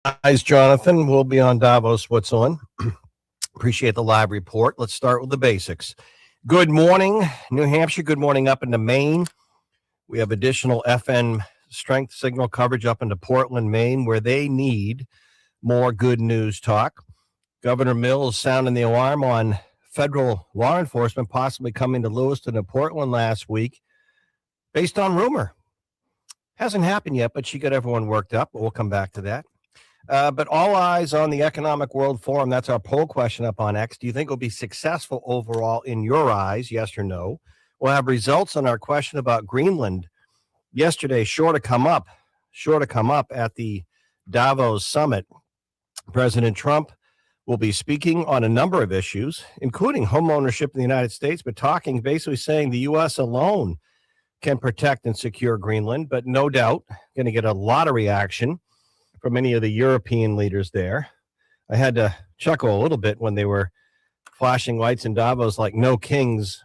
Guys, Jonathan. We'll be on Davos, Switzerland. Appreciate the live report. Let's start with the basics. Good morning, New Hampshire. Good morning up into Maine. We have additional FM strength signal coverage up into Portland, Maine, where they need more good news talk. Governor Mills sounding the alarm on federal law enforcement possibly coming to Lewiston and Portland last week based on rumor. Hasn't happened yet, but she got everyone worked up. But we'll come back to that. But all eyes on the Economic World Forum. That's our poll question up on X. Do you think it'll be successful overall in your eyes? Yes or no? We'll have results on our question about Greenland yesterday. Sure to come up at the Davos summit. President Trump will be speaking on a number of issues, including home ownership in the United States, but basically saying the U.S. alone can protect and secure Greenland, but no doubt going to get a lot of reaction from many of the European leaders there. I had to chuckle a little bit when they were flashing lights in Davos like no kings.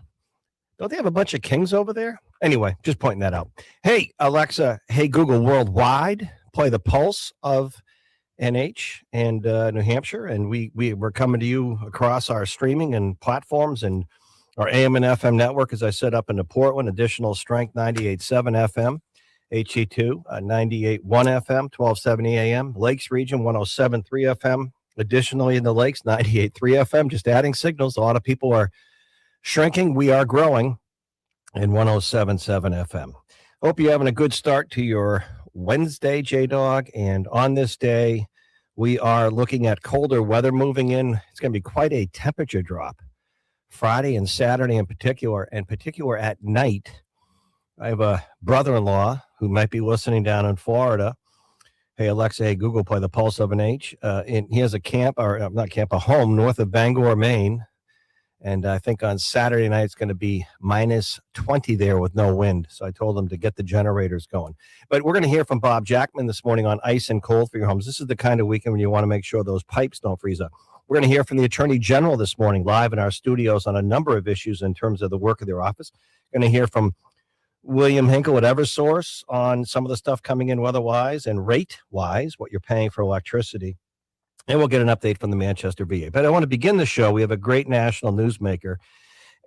Don't they have a bunch of kings over there? Anyway, just pointing that out. Hey, Alexa, hey, Google worldwide, play the pulse of NH and New Hampshire. And we're coming to you across our streaming and platforms and our AM and FM network, as I said, up into Portland, additional strength 98.7 FM. HE2, 98.1 FM, 1270 AM, Lakes region, 107.3 FM. Additionally, in the Lakes, 98.3 FM, just adding signals. A lot of people are shrinking. We are growing in 107.7 FM. Hope you're having a good start to your Wednesday, J-Dog. And on this day, we are looking at colder weather moving in. It's going to be quite a temperature drop. Friday and Saturday in particular at night. I have a brother-in-law who might be listening down in Florida. Hey, Alexa, hey, Google, play the pulse of an H. And he has a home north of Bangor, Maine. And I think on Saturday night, it's going to be minus 20 there with no wind. So I told him to get the generators going. But we're going to hear from Bob Jackman this morning on ice and cold for your homes. This is the kind of weekend when you want to make sure those pipes don't freeze up. We're going to hear from the Attorney General this morning live in our studios on a number of issues in terms of the work of their office. Going to hear from William Hinkle at Eversource on some of the stuff coming in weather-wise and rate-wise, what you're paying for electricity. And we'll get an update from the Manchester VA. But I want to begin the show. We have a great national newsmaker,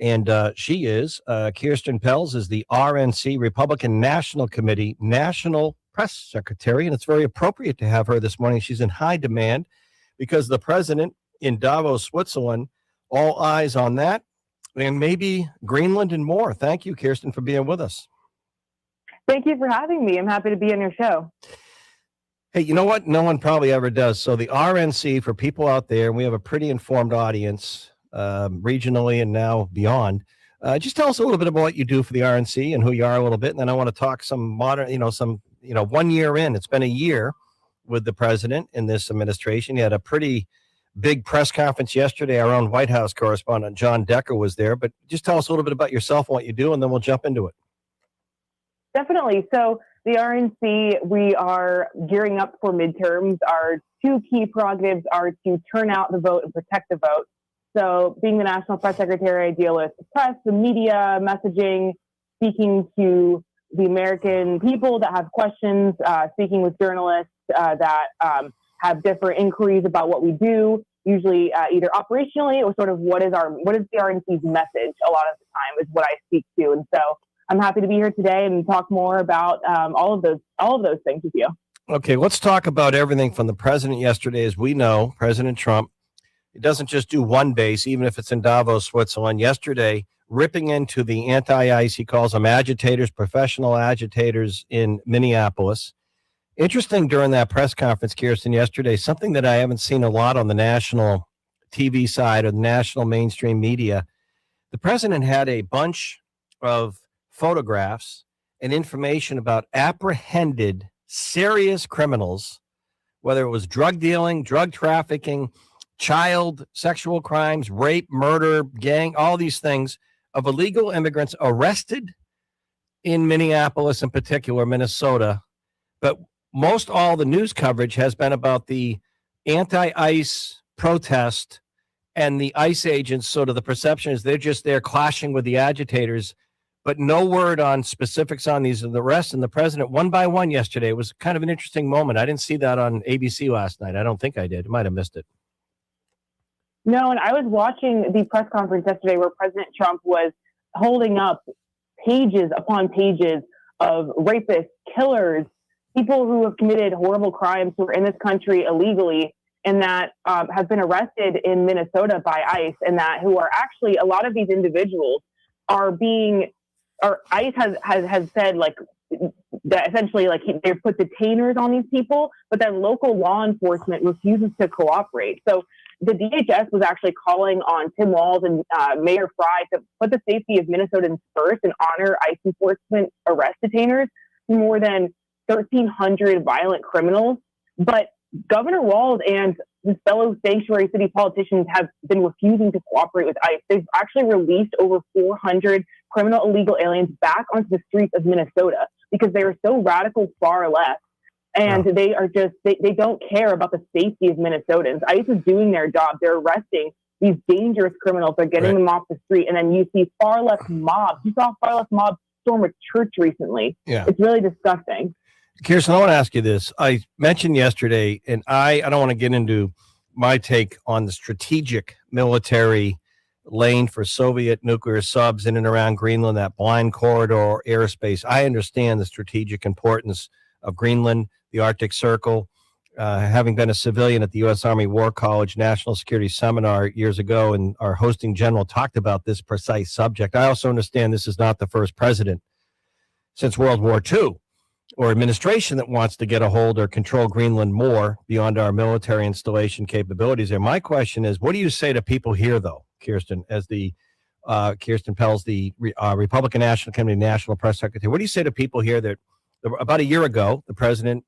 and she is Kirsten Pelz, is the RNC, Republican National Committee National Press Secretary, and it's very appropriate to have her this morning. She's in high demand because the president in Davos, Switzerland, all eyes on that. And maybe Greenland and more. Thank you, Kirsten, for being with us. Thank you for having me. I'm happy to be on your show. Hey, you know what? No one probably ever does. So the RNC, for people out there, and we have a pretty informed audience regionally and now beyond. Just tell us a little bit about what you do for the RNC and who you are a little bit. And then I want to talk some modern, 1 year in. It's been a year with the president in this administration. He had a pretty big press conference yesterday. Our own White House correspondent, John Decker, was there. But just tell us a little bit about yourself and what you do, and then we'll jump into it. Definitely. So the RNC, we are gearing up for midterms. Our two key prerogatives are to turn out the vote and protect the vote. So being the National Press Secretary, I deal with the press, the media, messaging, speaking to the American people that have questions, speaking with journalists that have different inquiries about what we do, usually either operationally or sort of what is the RNC's message a lot of the time is what I speak to. And so I'm happy to be here today and talk more about all of those things with you. Okay, let's talk about everything from the president yesterday. As we know, President Trump, he doesn't just do one base, even if it's in Davos, Switzerland. Yesterday, ripping into the anti-ICE, he calls them agitators, professional agitators in Minneapolis. Interesting during that press conference, Kirsten, yesterday, something that I haven't seen a lot on the national TV side or the national mainstream media. The president had a bunch of photographs and information about apprehended serious criminals, whether it was drug dealing, drug trafficking, child sexual crimes, rape, murder, gang, all these things, of illegal immigrants arrested in Minneapolis, in particular, Minnesota. But most all the news coverage has been about the anti-ICE protest and the ICE agents. Sort of the perception is they're just there clashing with the agitators. but no word on specifics on these and the rest. And the president, one by one yesterday, it was kind of an interesting moment. I didn't see that on ABC last night. I don't think I did. I might have missed it. No, and I was watching the press conference yesterday where President Trump was holding up pages upon pages of rapists, killers, people who have committed horrible crimes who are in this country illegally and that have been arrested in Minnesota by ICE, and that who are actually, a lot of these individuals are being, or ICE has said like that essentially like they put detainers on these people, but then local law enforcement refuses to cooperate. So the DHS was actually calling on Tim Walz and Mayor Frey to put the safety of Minnesotans first and honor ICE enforcement arrest detainers for more than 1,300 violent criminals. But Governor Walz and his fellow sanctuary city politicians have been refusing to cooperate with ICE. They've actually released over 400 criminal illegal aliens back onto the streets of Minnesota because they are so radical far left. And they are just, they don't care about the safety of Minnesotans. ICE is doing their job. They're arresting these dangerous criminals. They're getting them off the street. And then you see far left mobs. You saw far left mobs storm a church recently. Yeah. It's really disgusting. Kirsten, I want to ask you this. I mentioned yesterday, and I don't want to get into my take on the strategic military lane for Soviet nuclear subs in and around Greenland, that blind corridor airspace. I understand the strategic importance of Greenland, the Arctic Circle. Having been a civilian at the U.S. Army War College National Security Seminar years ago, and our hosting general talked about this precise subject. I also understand this is not the first president since World War II or administration that wants to get a hold or control Greenland more beyond our military installation capabilities there. My question is, what do you say to people here, though, Kirsten, as the Kirsten Pels, the Republican National Committee National Press Secretary? What do you say to people here that about a year ago, the president,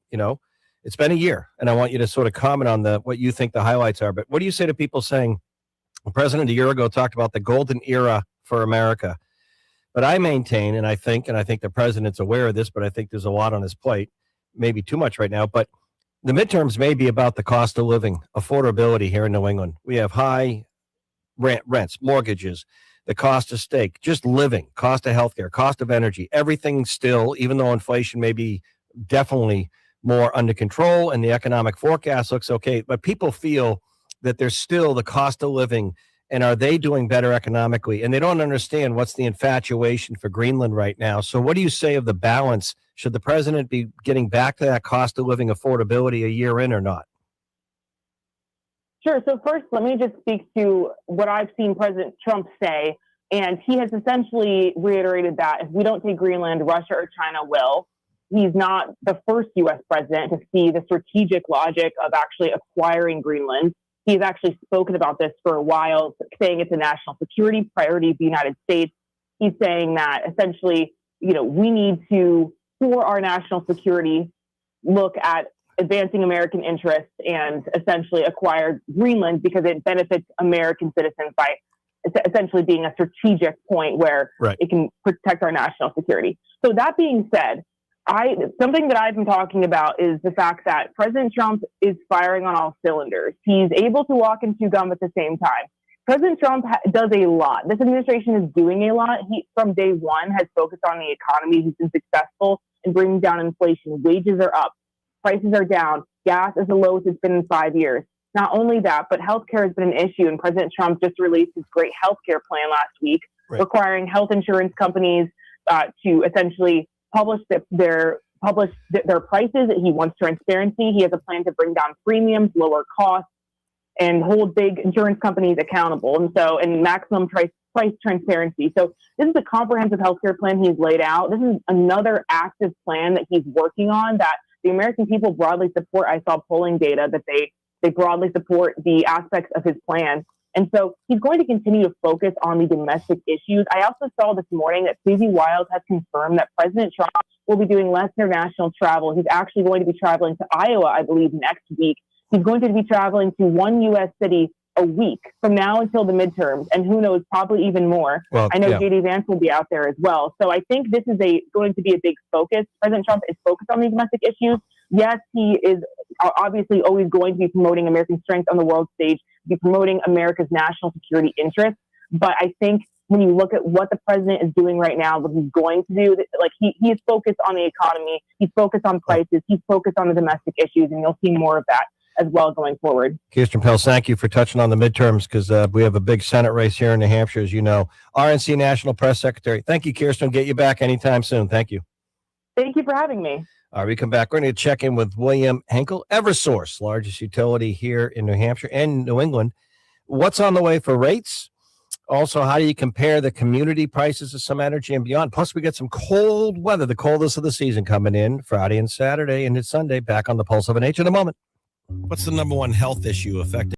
it's been a year, and I want you to sort of comment on what you think the highlights are. But what do you say to people saying the president a year ago talked about the golden era for America? But I maintain, and I think the president's aware of this, but I think there's a lot on his plate, maybe too much right now. But the midterms may be about the cost of living, affordability here in New England. We have high rents, mortgages, the cost of steak, just living, cost of healthcare, cost of energy, everything still, even though inflation may be definitely more under control and the economic forecast looks okay, but people feel that there's still the cost of living. And are they doing better economically? And they don't understand what's the infatuation for Greenland right now. So what do you say of the balance? Should the president be getting back to that cost of living affordability a year in or not? Sure. So first, let me just speak to what I've seen President Trump say. And he has essentially reiterated that if we don't take Greenland, Russia or China will. He's not the first U.S. president to see the strategic logic of actually acquiring Greenland. He's actually spoken about this for a while, saying it's a national security priority of the United States. He's saying that essentially, we need to, for our national security, look at advancing American interests and essentially acquire Greenland because it benefits American citizens by essentially being a strategic point where it can protect our national security. So that being said, something that I've been talking about is the fact that President Trump is firing on all cylinders. He's able to walk and chew gum at the same time. President Trump does a lot. This administration is doing a lot. He, from day one, has focused on the economy. He's been successful in bringing down inflation. Wages are up. Prices are down. Gas is the lowest it's been in 5 years. Not only that, but healthcare has been an issue, and President Trump just released his great healthcare plan last week, requiring health insurance companies to essentially publish their prices. He wants transparency. He has a plan to bring down premiums, lower costs, and hold big insurance companies accountable. And maximum price transparency. So this is a comprehensive healthcare plan he's laid out. This is another active plan that he's working on that the American people broadly support. I saw polling data that they broadly support the aspects of his plan. And so he's going to continue to focus on the domestic issues. I also saw this morning that Susie Wiles has confirmed that President Trump will be doing less international travel. He's actually going to be traveling to Iowa, I believe, next week. He's going to be traveling to one U.S. city a week from now until the midterms, and who knows, probably even more. Well, I know J.D. Vance will be out there as well. So I think this is going to be a big focus. President Trump is focused on these domestic issues. Yes, he is obviously always going to be promoting American strength on the world stage, be promoting America's national security interests. But I think when you look at what the president is doing right now, what he's going to do, like he's focused on the economy, he's focused on prices, he's focused on the domestic issues, and you'll see more of that as well going forward. Kirsten Pels, thank you for touching on the midterms because we have a big Senate race here in New Hampshire, as you know. RNC National Press Secretary. Thank you, Kirsten. We'll get you back anytime soon. Thank you. Thank you for having me. All right, we come back. We're going to check in with William Henkel, Eversource, largest utility here in New Hampshire and New England. What's on the way for rates? Also, how do you compare the community prices of some energy and beyond? Plus, we get some cold weather, the coldest of the season coming in Friday and Saturday into Sunday. Back on the Pulse of an H in a moment. What's the number one health issue affecting?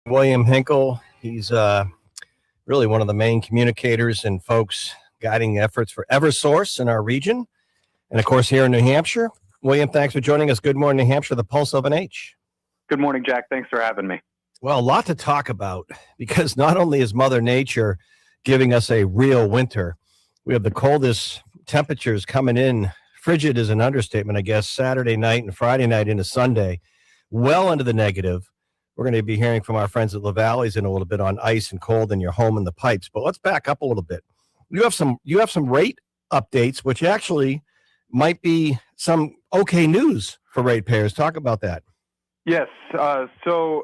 William Henkel, he's really one of the main communicators and folks guiding efforts for Eversource in our region. And of course, here in New Hampshire. William, thanks for joining us. Good morning, New Hampshire, the Pulse of an H. Good morning, Jack. Thanks for having me. Well, a lot to talk about because not only is Mother Nature giving us a real winter, we have the coldest temperatures coming in. Frigid is an understatement, I guess, Saturday night and Friday night into Sunday, well into the negative. We're going to be hearing from our friends at LaValley's in a little bit on ice and cold in your home and the pipes. But let's back up a little bit. You have some rate updates, which actually might be some okay news for ratepayers. Talk about that. Yes. So,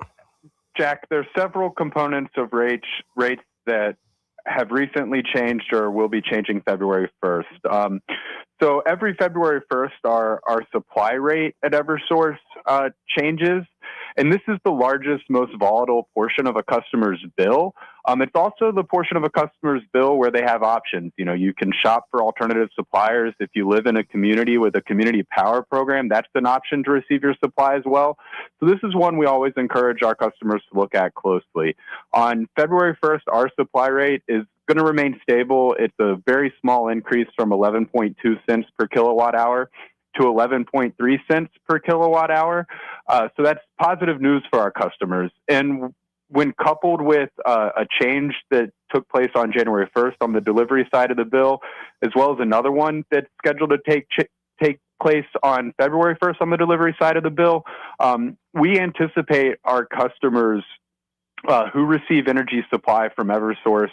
Jack, there's several components of rates that have recently changed or will be changing February 1st. So every February 1st, our supply rate at Eversource changes. And this is the largest, most volatile portion of a customer's bill. It's also the portion of a customer's bill where they have options. You know, you can shop for alternative suppliers. If you live in a community with a community power program, that's an option to receive your supply as well. So this is one we always encourage our customers to look at closely. On February 1st, our supply rate is going to remain stable. It's a very small increase from 11.2 cents per kilowatt hour to 11.3 cents per kilowatt hour. So that's positive news for our customers. And when coupled with a change that took place on January 1st on the delivery side of the bill, as well as another one that's scheduled to take place on February 1st on the delivery side of the bill, we anticipate our customers who receive energy supply from Eversource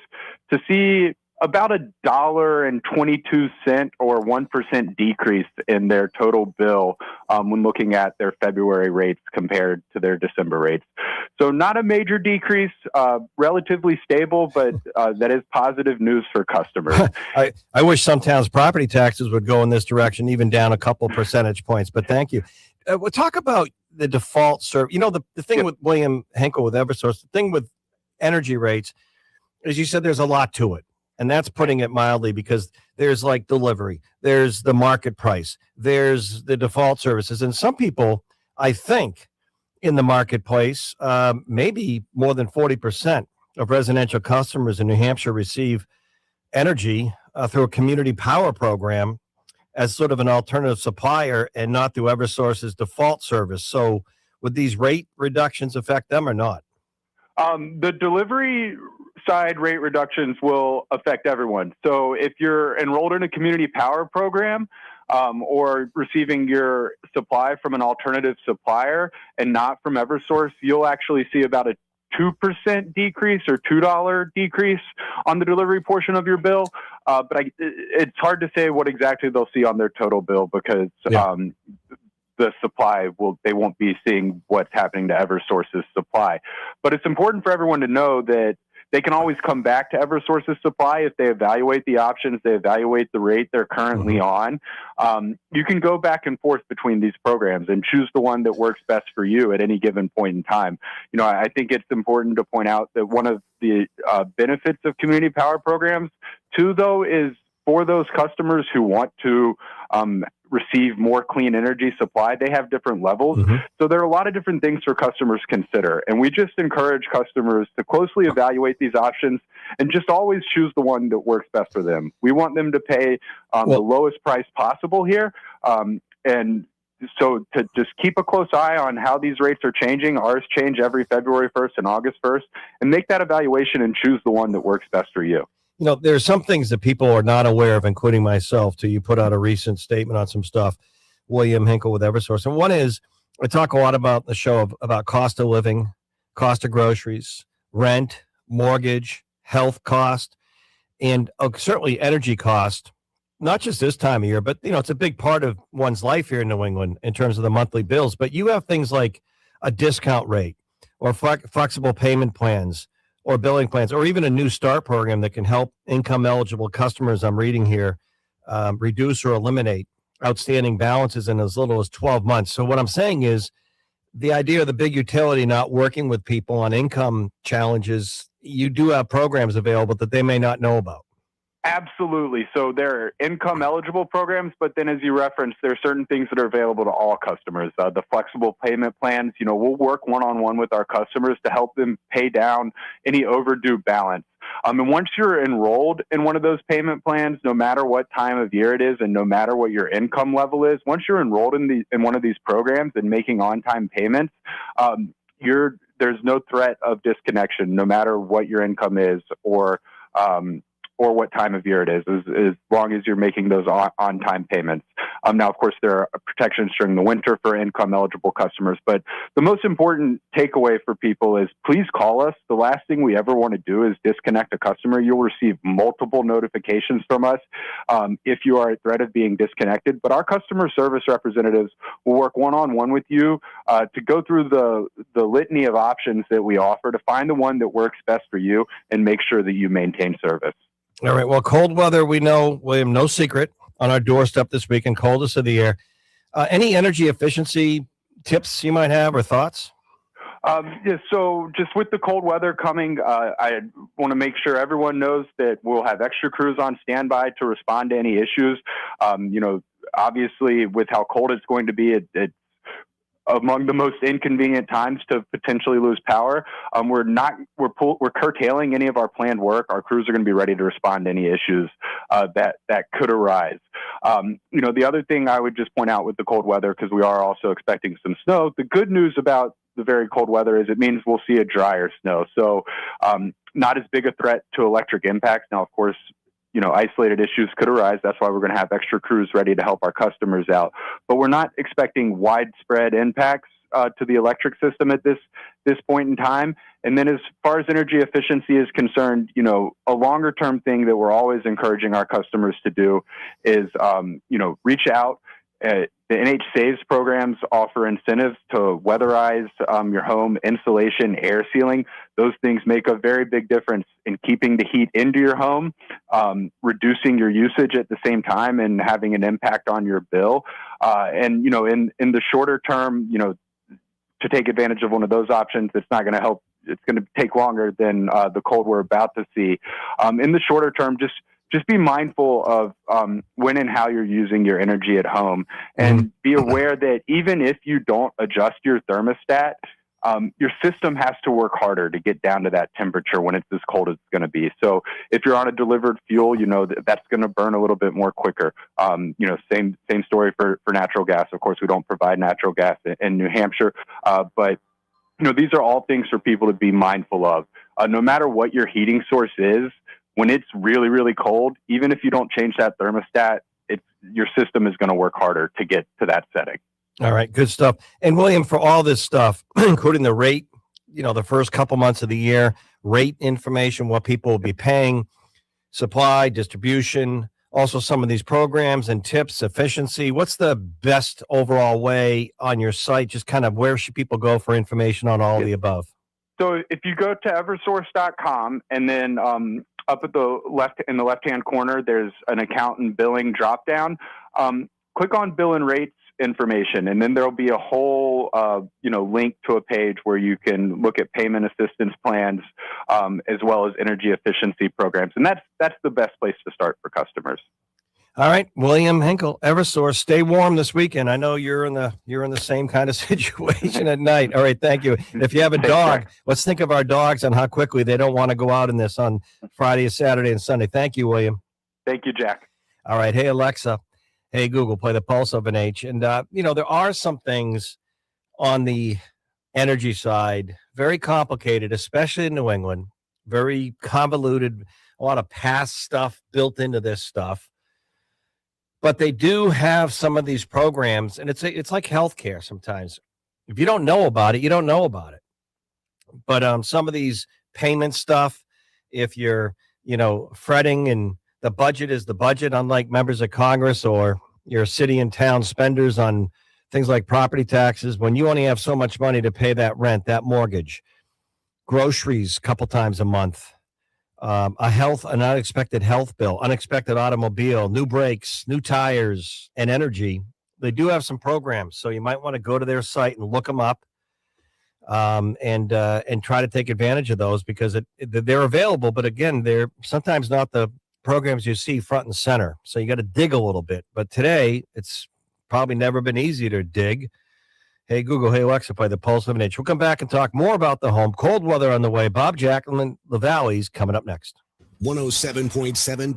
to see about $1.22 or 1% decrease in their total bill when looking at their February rates compared to their December rates. So not a major decrease, relatively stable, but that is positive news for customers. I wish some towns' property taxes would go in this direction, even down a couple percentage points, but thank you. We'll talk about the default service. You know, the thing with William Hinkle with Eversource, the thing with energy rates, as you said, there's a lot to it. And that's putting it mildly, because there's like delivery, there's the market price, there's the default services. And some people, I think, in the marketplace, maybe more than 40% of residential customers in New Hampshire receive energy through a community power program as sort of an alternative supplier and not through Eversource's default service. So would these rate reductions affect them or not? The delivery side rate reductions will affect everyone. So if you're enrolled in a community power program or receiving your supply from an alternative supplier and not from Eversource, you'll actually see about a 2% decrease or $2 decrease on the delivery portion of your bill. But it's hard to say what exactly they'll see on their total bill, because the supply they won't be seeing what's happening to Eversource's supply. But it's important for everyone to know that they can always come back to Eversource's supply if they evaluate the options, they evaluate the rate they're currently on. You can go back and forth between these programs and choose the one that works best for you at any given point in time. You know, I think it's important to point out that one of the benefits of community power programs, too, though, is for those customers who want to receive more clean energy supply, they have different levels. So there are a lot of different things for customers to consider. And we just encourage customers to closely evaluate these options and just always choose the one that works best for them. We want them to pay the lowest price possible here. And so to just keep a close eye on how these rates are changing. Ours change every February 1st and August 1st, and make that evaluation and choose the one that works best for you. You know, there's some things that people are not aware of, including myself, till you put out a recent statement on some stuff, William Hinkle with Eversource. And one is, I talk a lot about the show about cost of living, cost of groceries, rent, mortgage, health cost, and certainly energy cost, not just this time of year, but, you know, it's a big part of one's life here in New England in terms of the monthly bills. But you have things like a discount rate or flexible payment plans, or billing plans, or even a new start program that can help income eligible customers, I'm reading here, reduce or eliminate outstanding balances in as little as 12 months. So what I'm saying is the idea of the big utility not working with people on income challenges, you do have programs available that they may not know about. Absolutely. So there are income eligible programs, but then as you referenced, there are certain things that are available to all customers. The flexible payment plans, we'll work one-on-one with our customers to help them pay down any overdue balance. And once you're enrolled in one of those payment plans, no matter what time of year it is and no matter what your income level is, once you're enrolled in one of these programs and making on-time payments, there's no threat of disconnection, no matter what your income is or what time of year it is, as long as you're making those on-time payments. Now, of course, there are protections during the winter for income-eligible customers, but the most important takeaway for people is please call us. The last thing we ever want to do is disconnect a customer. You'll receive multiple notifications from us if you are at threat of being disconnected, but our customer service representatives will work one-on-one with you to go through the litany of options that we offer to find the one that works best for you and make sure that you maintain service. All right. Well, cold weather, we know, William, no secret on our doorstep this weekend, coldest of the year. Any energy efficiency tips you might have or thoughts? So just with the cold weather coming, I want to make sure everyone knows that we'll have extra crews on standby to respond to any issues. Obviously, with how cold it's going to be, it's among the most inconvenient times to potentially lose power. We're curtailing any of our planned work. Our crews are going to be ready to respond to any issues that could arise. The other thing I would just point out with the cold weather, because we are also expecting some snow, the good news about the very cold weather is it means we'll see a drier snow. So not as big a threat to electric impacts. Now, of course, isolated issues could arise. That's why we're going to have extra crews ready to help our customers out. But we're not expecting widespread impacts to the electric system at this point in time. And then as far as energy efficiency is concerned, a longer term thing that we're always encouraging our customers to do is, reach out. The NH Saves programs offer incentives to weatherize your home, insulation, air sealing. Those things make a very big difference in keeping the heat into your home, reducing your usage at the same time, and having an impact on your bill. In the shorter term, to take advantage of one of those options, it's not going to help. It's going to take longer than the cold we're about to see. In the shorter term, just be mindful of when and how you're using your energy at home, and be aware that even if you don't adjust your thermostat, your system has to work harder to get down to that temperature when it's as cold as it's going to be. So if you're on a delivered fuel, that's going to burn a little bit more quicker. Same story for natural gas. Of course, we don't provide natural gas in New Hampshire, but these are all things for people to be mindful of. No matter what your heating source is, when it's really, really cold, even if you don't change that thermostat, your system is going to work harder to get to that setting. All right, good stuff. And William, for all this stuff, including the rate, the first couple months of the year, rate information, what people will be paying, supply, distribution, also some of these programs and tips, efficiency. What's the best overall way on your site? Just kind of where should people go for information on all of the above? So if you go to eversource.com and then up at the left-hand corner, there's an account and billing dropdown. Click on bill and rates information, and then there'll be a whole link to a page where you can look at payment assistance plans as well as energy efficiency programs, and that's the best place to start for customers. All right, William Hinkle, Eversource. Stay warm this weekend. I know you're in the same kind of situation at night. All right, thank you. If you have a dog, let's think of our dogs and how quickly they don't want to go out in this on Friday, Saturday, and Sunday. Thank you, William. Thank you, Jack. All right, hey Alexa, hey Google, play the Pulse of NH. And there are some things on the energy side very complicated, especially in New England. Very convoluted, a lot of past stuff built into this stuff. But they do have some of these programs, and it's like healthcare sometimes. If you don't know about it, you don't know about it. But some of these payment stuff, if you're, fretting and the budget is the budget, unlike members of Congress or your city and town spenders on things like property taxes, when you only have so much money to pay that rent, that mortgage, groceries a couple times a month, an unexpected health bill, unexpected automobile, new brakes, new tires, and energy. They do have some programs, so you might want to go to their site and look them up, and try to take advantage of those because they're available. But again, they're sometimes not the programs you see front and center. So you got to dig a little bit. But today, it's probably never been easier to dig. Hey, Google, hey, Alexa, play the Pulse of Nature. We'll come back and talk more about the home. Cold weather on the way. Bob Jacklin, the Valley's coming up next. 107.7.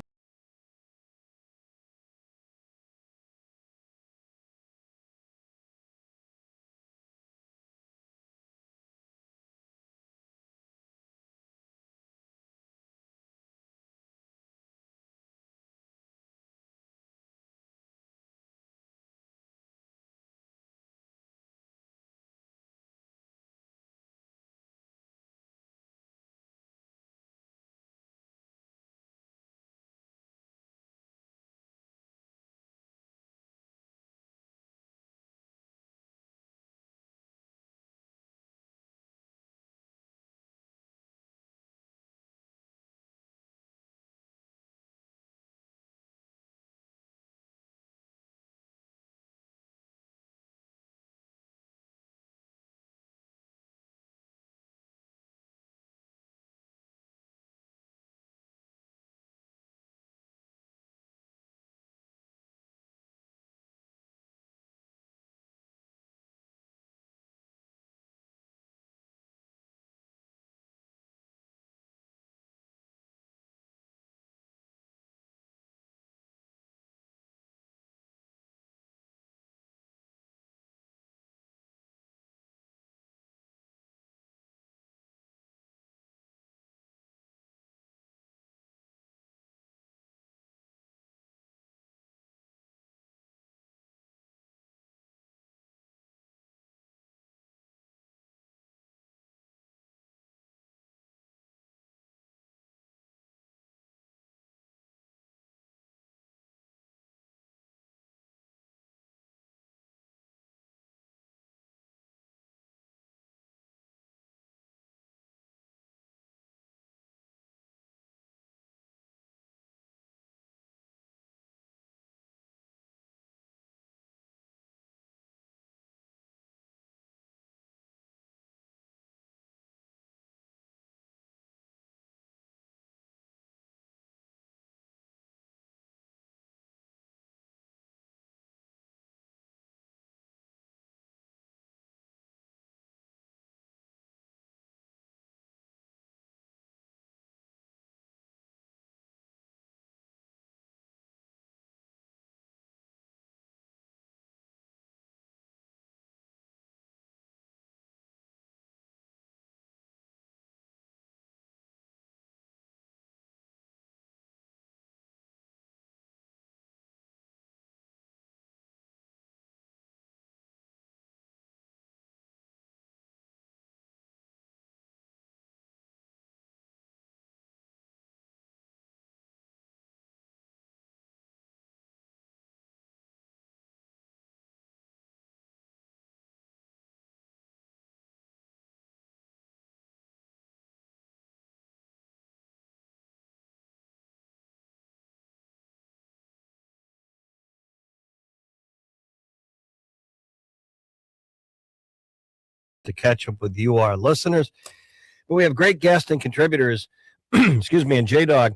To catch up with you, our listeners. But we have great guests and contributors. Excuse me, and J Dog.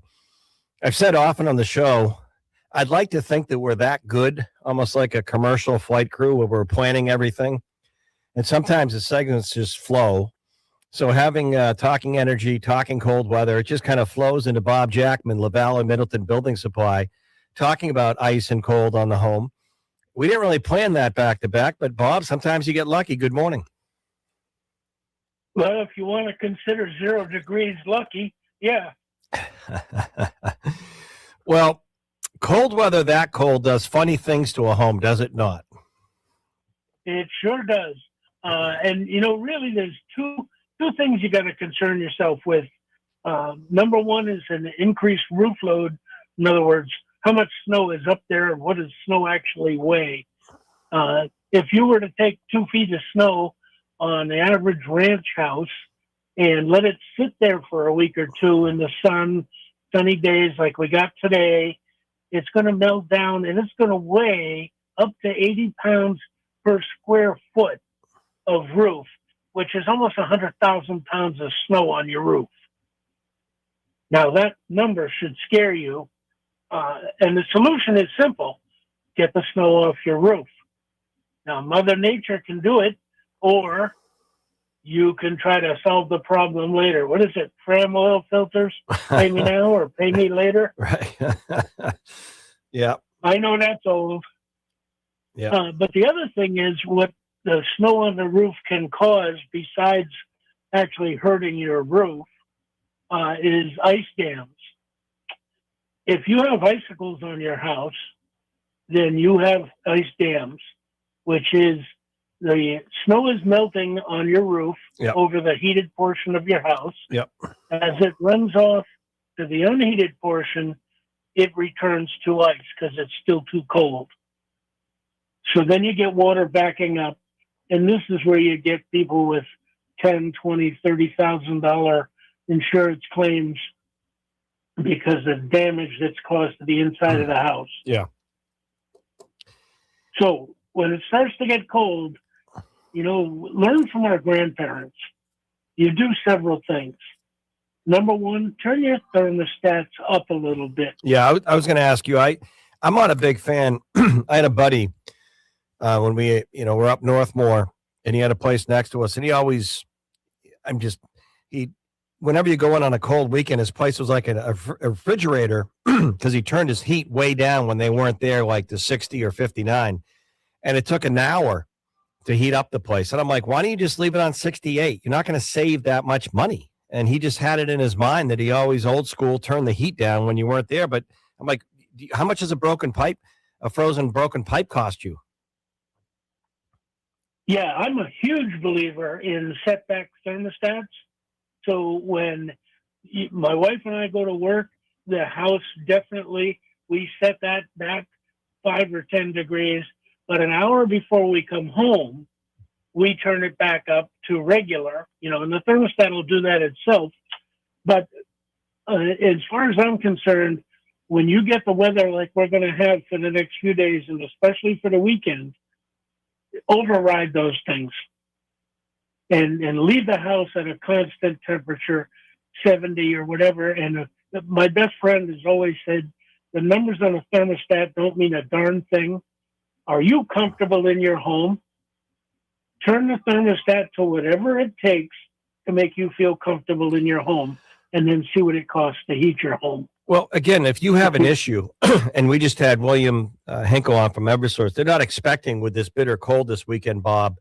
I've said often on the show, I'd like to think that we're that good, almost like a commercial flight crew where we're planning everything. And sometimes the segments just flow. So having Talking Energy, Talking Cold Weather, it just kind of flows into Bob Jackman, LaValle Middleton Building Supply, talking about ice and cold on the home. We didn't really plan that back to back, but Bob, sometimes you get lucky. Good morning. Well, if you want to consider 0 degrees lucky, yeah. Well, cold weather that cold does funny things to a home, does it not? It sure does. And, really there's two things you got to concern yourself with. Number one is an increased roof load. In other words, how much snow is up there and what does snow actually weigh? If you were to take 2 feet of snow on the average ranch house and let it sit there for a week or two in the sunny days like we got today, it's going to melt down and it's going to weigh up to 80 pounds per square foot of roof, which is almost 100,000 pounds of snow on your roof. Now that number should scare you, And the solution is simple: get the snow off your roof. Now, Mother Nature can do it, or you can try to solve the problem later. What is it? Fram oil filters? Pay me now or pay me later? Right. Yeah. I know that's old. Yeah. But the other thing is what the snow on the roof can cause, besides actually hurting your roof, is ice dams. If you have icicles on your house, then you have ice dams, which is the snow is melting on your roof Yep. over the heated portion of your house. Yep. As it runs off to the unheated portion, it returns to ice because it's still too cold. So then you get water backing up, and this is where you get people with $10, $20, $30,000 insurance claims because of damage that's caused to the inside of the house. Yeah. So when it starts to get cold, learn from our grandparents. You do several things. Number one, turn your thermostats up a little bit. Yeah. I was going to ask you, I'm not a big fan. I had a buddy when we, we're up north more, and he had a place next to us, and whenever you go in on a cold weekend, his place was like a refrigerator because he turned his heat way down when they weren't there, like to 60 or 59. And it took an hour to heat up the place. And I'm like, why don't you just leave it on 68? You're not going to save that much money. And he just had it in his mind that he always old school turned the heat down when you weren't there. But I'm like, how much does a frozen broken pipe cost you? Yeah, I'm a huge believer in setback thermostats. So when my wife and I go to work, the house definitely, we set that back 5 or 10 degrees. But an hour before we come home, we turn it back up to regular, and the thermostat will do that itself. But as far as I'm concerned, when you get the weather like we're going to have for the next few days, and especially for the weekend, override those things and leave the house at a constant temperature, 70 or whatever. And my best friend has always said, the numbers on a thermostat don't mean a darn thing. Are you comfortable in your home? Turn the thermostat to whatever it takes to make you feel comfortable in your home, and then see what it costs to heat your home. Well, again, if you have an issue, and we just had William Hinkle on from Eversource, they're not expecting with this bitter cold this weekend, Bob,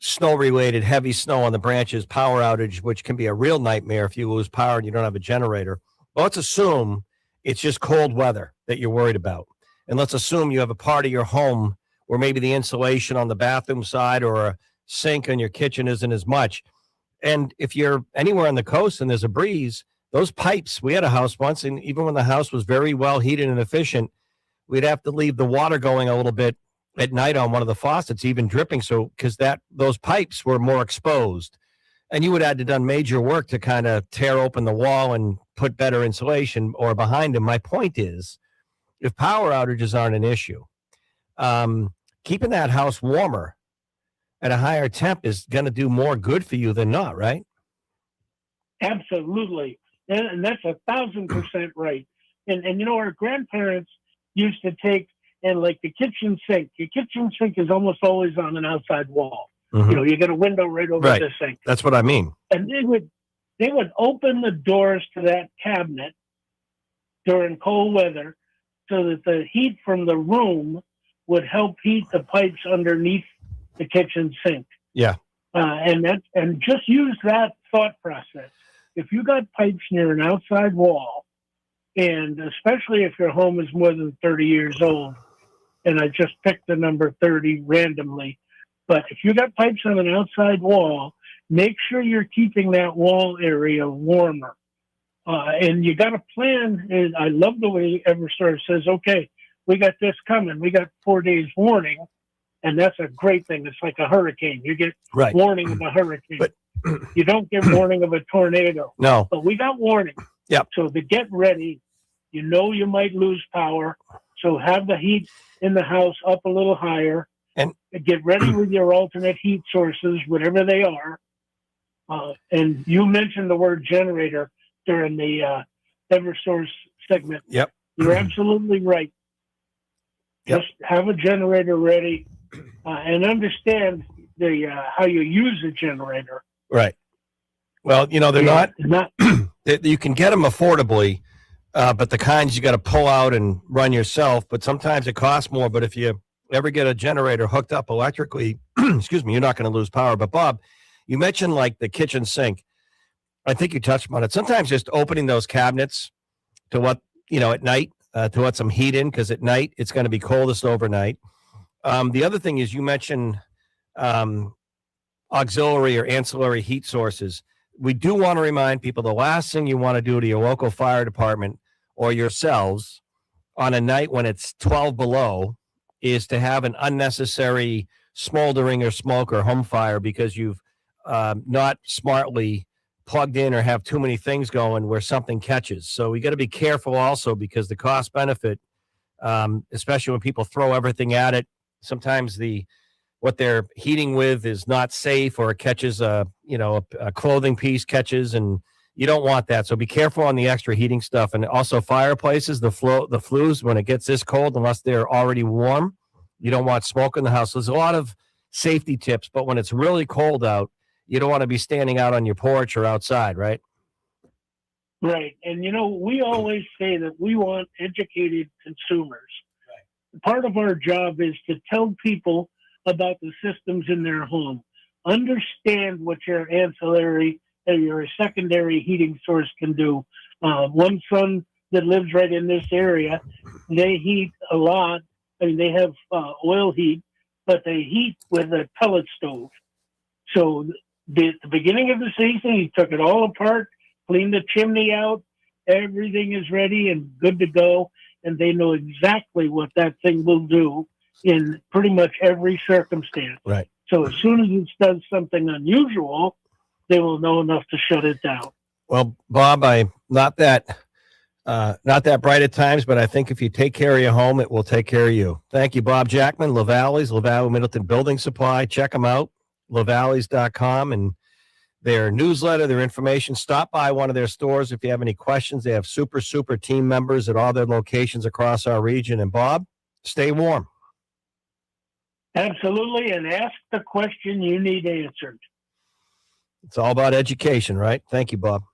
snow-related, heavy snow on the branches, power outage, which can be a real nightmare if you lose power and you don't have a generator. Well, let's assume it's just cold weather that you're worried about. And let's assume you have a part of your home where maybe the insulation on the bathroom side or a sink in your kitchen isn't as much. And if you're anywhere on the coast and there's a breeze, those pipes, we had a house once, and even when the house was very well heated and efficient, we'd have to leave the water going a little bit at night on one of the faucets, even dripping. So, because those pipes were more exposed, and you would have to done major work to kind of tear open the wall and put better insulation or behind them. My point is, if power outages aren't an issue, keeping that house warmer at a higher temp is going to do more good for you than not, right? Absolutely. And that's 1,000% right. And our grandparents used to take, and like the kitchen sink, your kitchen sink is almost always on an outside wall. Mm-hmm. You get a window right over Right. the sink. That's what I mean. And they would open the doors to that cabinet during cold weather so that the heat from the room would help heat the pipes underneath the kitchen sink. Yeah. And just use that thought process. If you got pipes near an outside wall, and especially if your home is more than 30 years old, and I just picked the number 30 randomly, but if you got pipes on an outside wall, make sure you're keeping that wall area warmer. And you got to plan, and I love the way Eversource says, okay, we got this coming. We got 4 days warning, and that's a great thing. It's like a hurricane. You get Right. warning of a hurricane. But you don't get warning of a tornado. No. But we got warning. Yep. So to get ready, you might lose power. So have the heat in the house up a little higher. And get ready with your alternate heat sources, whatever they are. And you mentioned the word generator during the Eversource segment. Yep. You're absolutely right. Yep. Just have a generator ready and understand the how you use a generator. Right. Well, they're Yeah, not. You can get them affordably, but the kinds you got to pull out and run yourself. But sometimes it costs more. But if you ever get a generator hooked up electrically, excuse me, you're not going to lose power. But Bob, you mentioned like the kitchen sink. I think you touched on it. Sometimes just opening those cabinets to what at night to let some heat in, because at night it's going to be coldest overnight. The other thing is you mentioned auxiliary or ancillary heat sources. We do want to remind people the last thing you want to do to your local fire department or yourselves on a night when it's 12 below is to have an unnecessary smoldering or smoke or home fire because you've not smartly plugged in or have too many things going where something catches. So we got to be careful also because the cost benefit, especially when people throw everything at it, sometimes what they're heating with is not safe, or it catches a clothing piece catches, and you don't want that. So be careful on the extra heating stuff. And also fireplaces, the flues, when it gets this cold, unless they're already warm, you don't want smoke in the house. So there's a lot of safety tips, but when it's really cold out, you don't want to be standing out on your porch or outside, right? Right. And, we always say that we want educated consumers. Right. Part of our job is to tell people about the systems in their home. Understand what your ancillary or your secondary heating source can do. One son that lives right in this area, they heat a lot. I mean, they have oil heat, but they heat with a pellet stove. So the beginning of the season, he took it all apart, cleaned the chimney out. Everything is ready and good to go. And they know exactly what that thing will do in pretty much every circumstance. Right. So as soon as it does something unusual, they will know enough to shut it down. Well, Bob, I'm not that bright at times, but I think if you take care of your home, it will take care of you. Thank you, Bob Jackman, LaValley's Middleton Building Supply. Check them out, lavalleys.com, and their newsletter, their information. Stop by one of their stores if you have any questions. They have super team members at all their locations across our region. And Bob, stay warm. Absolutely, and ask the question you need answered. It's all about education, right? Thank you, Bob.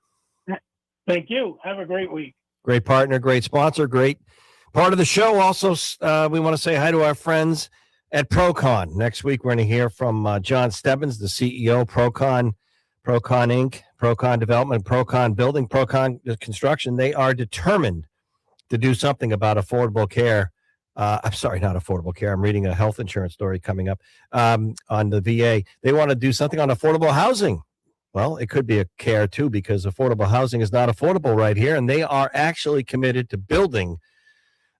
Thank you. Have a great week. Great partner, great sponsor, great part of the show. Also, we want to say hi to our friends at Procon. Next week, we're going to hear from John Stebbins, the CEO, Procon Inc., Procon Development, Procon Building, Procon Construction. They are determined to do something about affordable care. I'm sorry, not affordable care. I'm reading a health insurance story coming up on the VA. They want to do something on affordable housing. Well, it could be a care too, because affordable housing is not affordable right here. And they are actually committed to building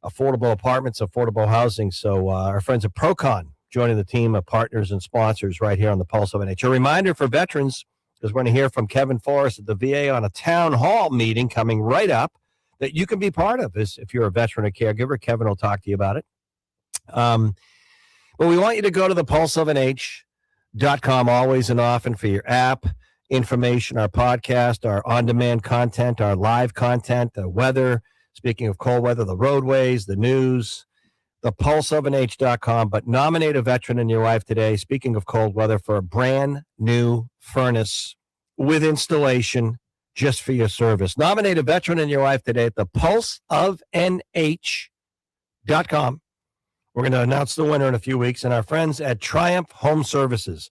affordable apartments, affordable housing. So our friends at Procon joining the team of partners and sponsors right here on the Pulse of NH. A reminder for veterans, because we're going to hear from Kevin Forrest at the VA on a town hall meeting coming right up that you can be part of. If you're a veteran or caregiver, Kevin will talk to you about it. But we want you to go to the pulseofnh.com always and often for your app information, our podcast, our on-demand content, our live content, the weather. Speaking of cold weather, the roadways, the news, the pulseofnh.com. But nominate a veteran in your life today, speaking of cold weather, for a brand new furnace with installation just for your service. Nominate a veteran in your life today at the pulseofnh.com. We're going to announce the winner in a few weeks. And our friends at Triumph Home Services.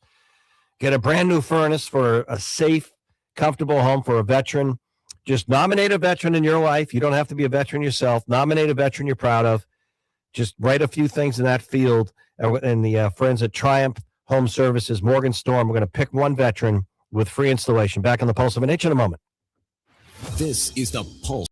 Get a brand new furnace for a safe, comfortable home for a veteran. Just nominate a veteran in your life. You don't have to be a veteran yourself. Nominate a veteran you're proud of. Just write a few things in that field. And the friends at Triumph Home Services, Morgan Storm, we're going to pick one veteran with free installation. Back on the Pulse of NH in a moment. This is the Pulse.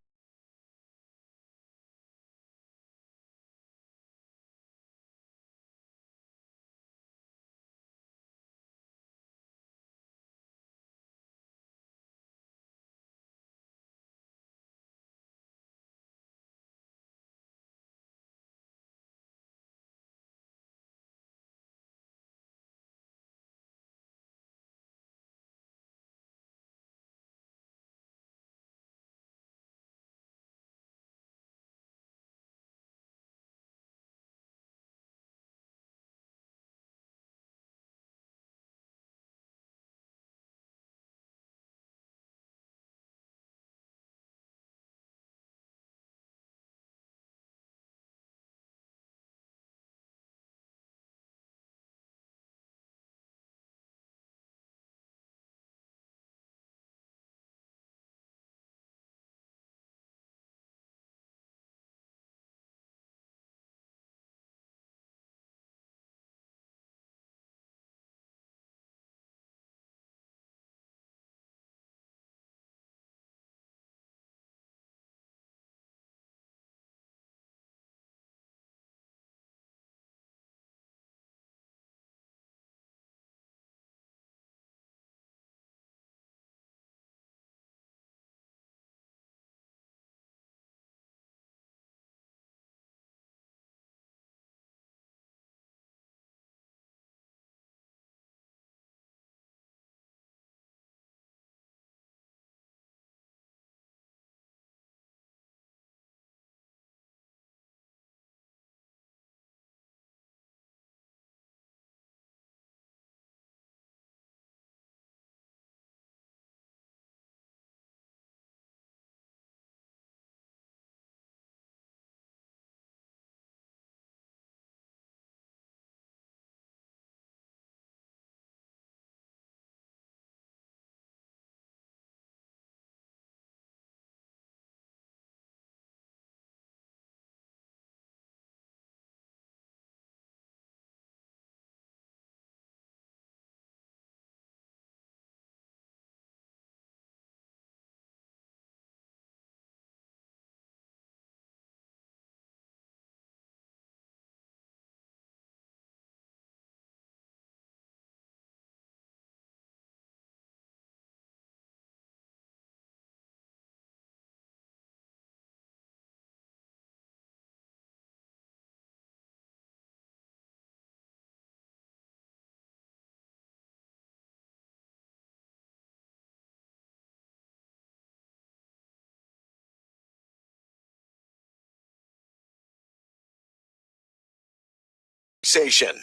Station.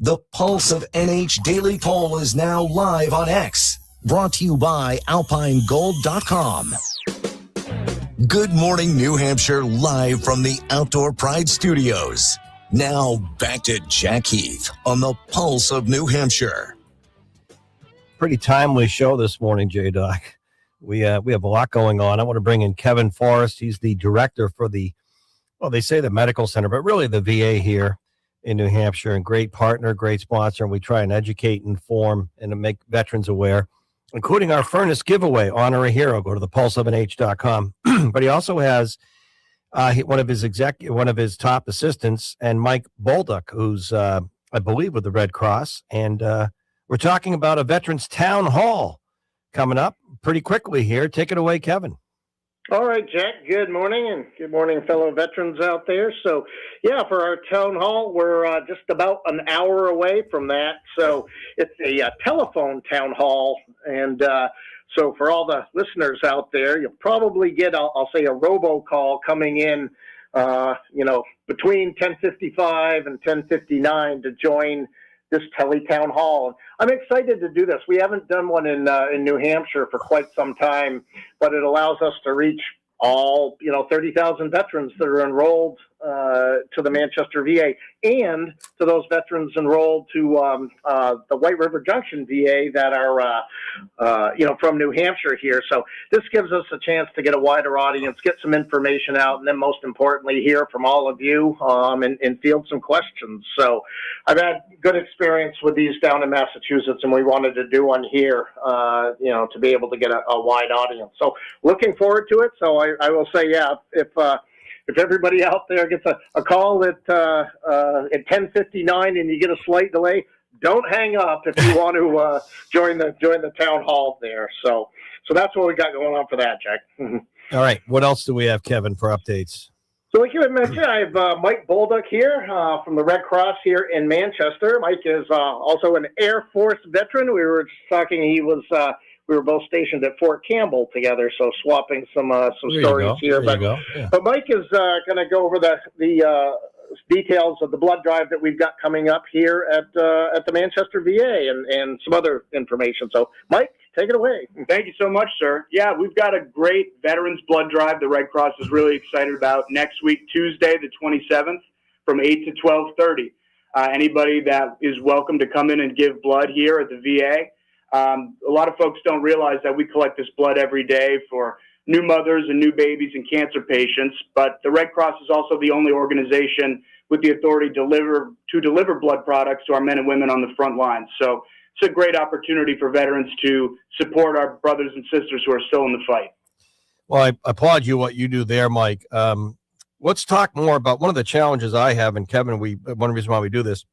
The Pulse of NH Daily Poll is now live on X. Brought to you by alpinegold.com. Good morning, New Hampshire, live from the Outdoor Pride Studios. Now back to Jack Heath on the Pulse of New Hampshire. Pretty timely show this morning, J-Doc. We have a lot going on. I want to bring in Kevin Forrest. He's the director for the, well, they say the medical center, but really the VA here in New Hampshire, and great partner, great sponsor. And we try and educate, inform, and to make veterans aware, including our furnace giveaway, Honor a Hero. Go to thepulseofnh.com. But he also has one of his top assistants, and Mike Bolduck, who's I believe with the Red Cross, and we're talking about a veterans town hall coming up pretty quickly here. Take it away, Kevin. All right, Jack, good morning, and good morning, fellow veterans out there. So, yeah, for our town hall, we're just about an hour away from that. So it's a telephone town hall, and so for all the listeners out there, you'll probably get, I'll say, a robocall coming in, between 10:55 and 10:59 to join this town hall. I'm excited to do this. We haven't done one in New Hampshire for quite some time, but it allows us to reach all 30,000 veterans that are enrolled to the Manchester VA, and to those veterans enrolled to the White River Junction VA that are from New Hampshire here. So this gives us a chance to get a wider audience, get some information out, and then most importantly hear from all of you and field some questions. So I've had good experience with these down in Massachusetts, and we wanted to do one here to be able to get a wide audience. So looking forward to it. So I will say, yeah, if everybody out there gets a call at 10:59 and you get a slight delay, don't hang up if you want to join the town hall there. So that's what we got going on for that, Jack. All right. What else do we have, Kevin, for updates? So like you had mentioned, I have Mike Bolduck here from the Red Cross here in Manchester. Mike is also an Air Force veteran. We were just talking. We were both stationed at Fort Campbell together, so swapping some stories here. But Mike is going to go over the details of the blood drive that we've got coming up here at the Manchester VA and some other information. So, Mike, take it away. Thank you so much, sir. Yeah, we've got a great veterans blood drive the Red Cross is really excited about next week, Tuesday, the 27th, from 8 to 12:30. Anybody that is welcome to come in and give blood here at the VA. A lot of folks don't realize that we collect this blood every day for new mothers and new babies and cancer patients, but the Red Cross is also the only organization with the authority to deliver blood products to our men and women on the front lines. So it's a great opportunity for veterans to support our brothers and sisters who are still in the fight. Well, I applaud you what you do there, Mike. Let's talk more about one of the challenges I have, and Kevin, one reason why we do this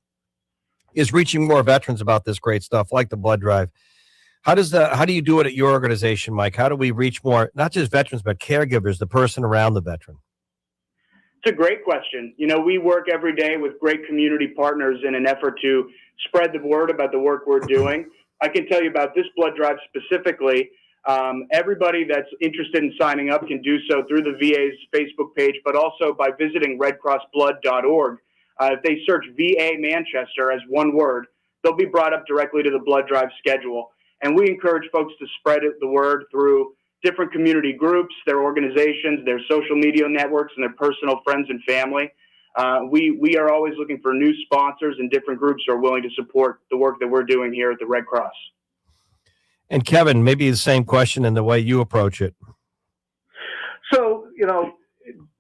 is reaching more veterans about this great stuff like the blood drive. How do you do it at your organization, Mike? How do we reach more, not just veterans, but caregivers, the person around the veteran? It's a great question. We work every day with great community partners in an effort to spread the word about the work we're doing. I can tell you about this blood drive specifically. Everybody that's interested in signing up can do so through the VA's Facebook page, but also by visiting redcrossblood.org. If they search VA Manchester as one word, they'll be brought up directly to the blood drive schedule. And we encourage folks to spread the word through different community groups, their organizations, their social media networks, and their personal friends and family. We are always looking for new sponsors and different groups who are willing to support the work that we're doing here at the Red Cross. And Kevin, maybe the same question in the way you approach it. So,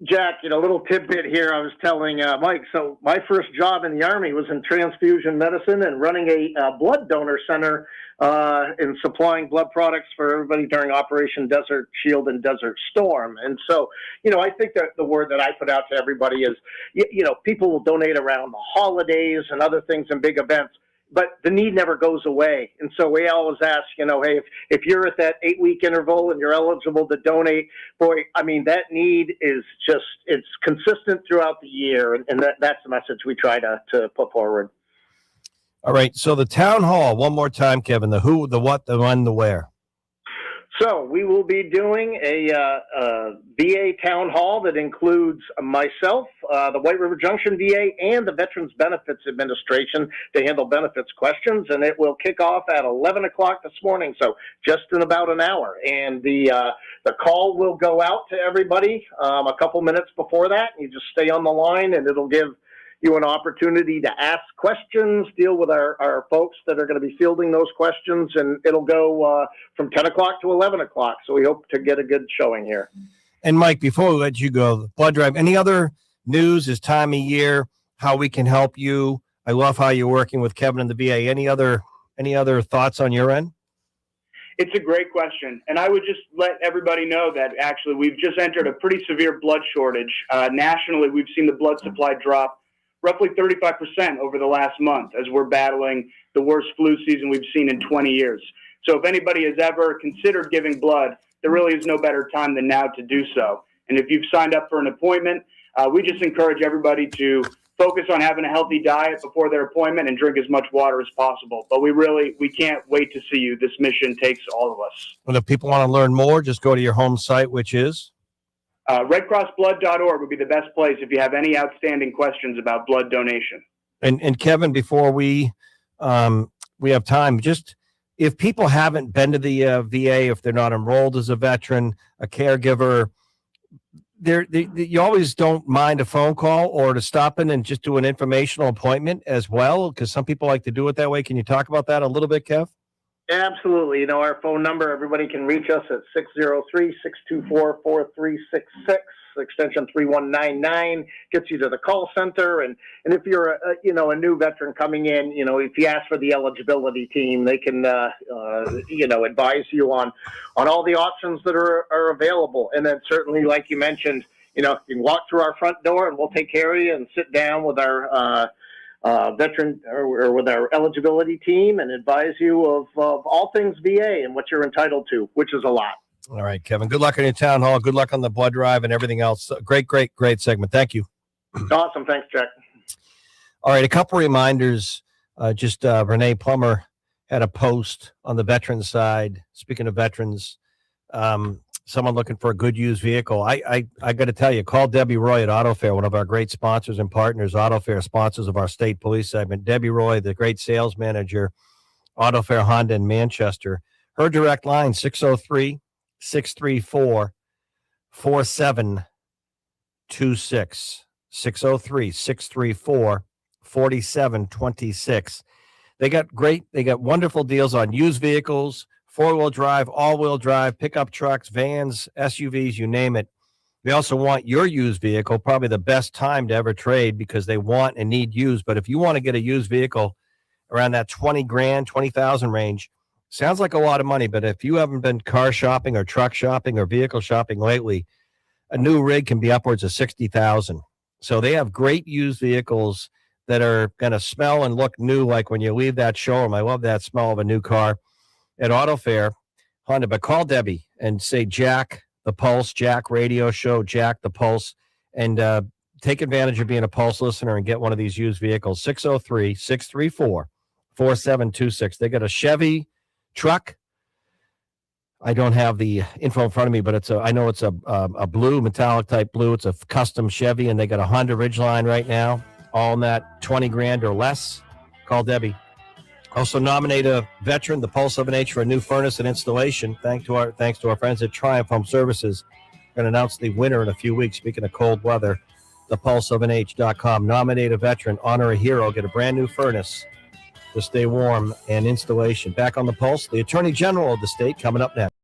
Jack, a little tidbit here. I was telling Mike, so my first job in the Army was in transfusion medicine and running a blood donor center and supplying blood products for everybody during Operation Desert Shield and Desert Storm. And so, I think that the word that I put out to everybody is, people will donate around the holidays and other things and big events, but the need never goes away. And so we always ask, hey, if you're at that 8-week interval and you're eligible to donate, boy, that need is just, it's consistent throughout the year. And that's the message we try to put forward. All right. So the town hall, one more time, Kevin, the who, the what, the when, the where. So we will be doing a VA town hall that includes myself, the White River Junction VA, and the Veterans Benefits Administration to handle benefits questions. And it will kick off at 11 o'clock this morning, so just in about an hour. And the call will go out to everybody a couple minutes before that. You just stay on the line, and it'll give you an opportunity to ask questions, deal with our folks that are going to be fielding those questions, and it'll go from 10 o'clock to 11 o'clock. So we hope to get a good showing here. And Mike, before we let you go, the blood drive, any other news this time of year, how we can help you? I love how you're working with Kevin and the VA. Any other thoughts on your end? It's a great question. And I would just let everybody know that actually we've just entered a pretty severe blood shortage. Nationally, we've seen the blood supply drop roughly 35% over the last month as we're battling the worst flu season we've seen in 20 years. So if anybody has ever considered giving blood, there really is no better time than now to do so. And if you've signed up for an appointment, we just encourage everybody to focus on having a healthy diet before their appointment and drink as much water as possible. But we can't wait to see you. This mission takes all of us. And if people want to learn more, just go to your home site, which is? RedCrossBlood.org would be the best place if you have any outstanding questions about blood donation. And Kevin, before we have time, just if people haven't been to the VA, if they're not enrolled as a veteran, a caregiver, you always don't mind a phone call or to stop in and just do an informational appointment as well, because some people like to do it that way. Can you talk about that a little bit, Kev? Absolutely. You know, our phone number, everybody can reach us at 603-624-4366, extension 3199, gets you to the call center. And if you're a new veteran coming in, if you ask for the eligibility team, they can, advise you on all the options that are available. And then certainly, like you mentioned, you can walk through our front door and we'll take care of you and sit down with our, veteran or with our eligibility team and advise you of all things VA and what you're entitled to, which is a lot. All right, Kevin. Good luck on your town hall. Good luck on the blood drive and everything else. Great segment. Thank you. Awesome. Thanks, Jack. All right, a couple reminders. Renee Plummer had a post on the veterans side. Speaking of veterans, someone looking for a good used vehicle. I got to tell you, call Debbie Roy at AutoFair, one of our great sponsors and partners. AutoFair, sponsors of our state police segment. Debbie Roy, the great sales manager, AutoFair Honda in Manchester. Her direct line, 603-634-4726. 603-634-4726. They got wonderful deals on used vehicles, 4-wheel drive, all-wheel drive, pickup trucks, vans, SUVs, you name it. They also want your used vehicle, probably the best time to ever trade because they want and need used. But if you want to get a used vehicle around that $20,000 range, sounds like a lot of money. But if you haven't been car shopping or truck shopping or vehicle shopping lately, a new rig can be upwards of $60,000. So they have great used vehicles that are going to smell and look new, like when you leave that showroom. I love that smell of a new car at AutoFair Honda. But call Debbie and say Jack the Pulse, Jack Radio Show, Jack the Pulse, and take advantage of being a Pulse listener and get one of these used vehicles. 603-634-4726. They got a Chevy truck. I don't have the info in front of me, but I know it's a blue, metallic type blue. It's a custom Chevy, and they got a Honda Ridgeline right now, all in that $20,000 or less. Call Debbie. Also nominate a veteran, the Pulse of an H, for a new furnace and installation. Thanks to our friends at Triumph Home Services. We're going to announce the winner in a few weeks. Speaking of cold weather, thepulseofanh.com. Nominate a veteran, honor a hero, get a brand new furnace to stay warm and installation. Back on the Pulse, the Attorney General of the state coming up next.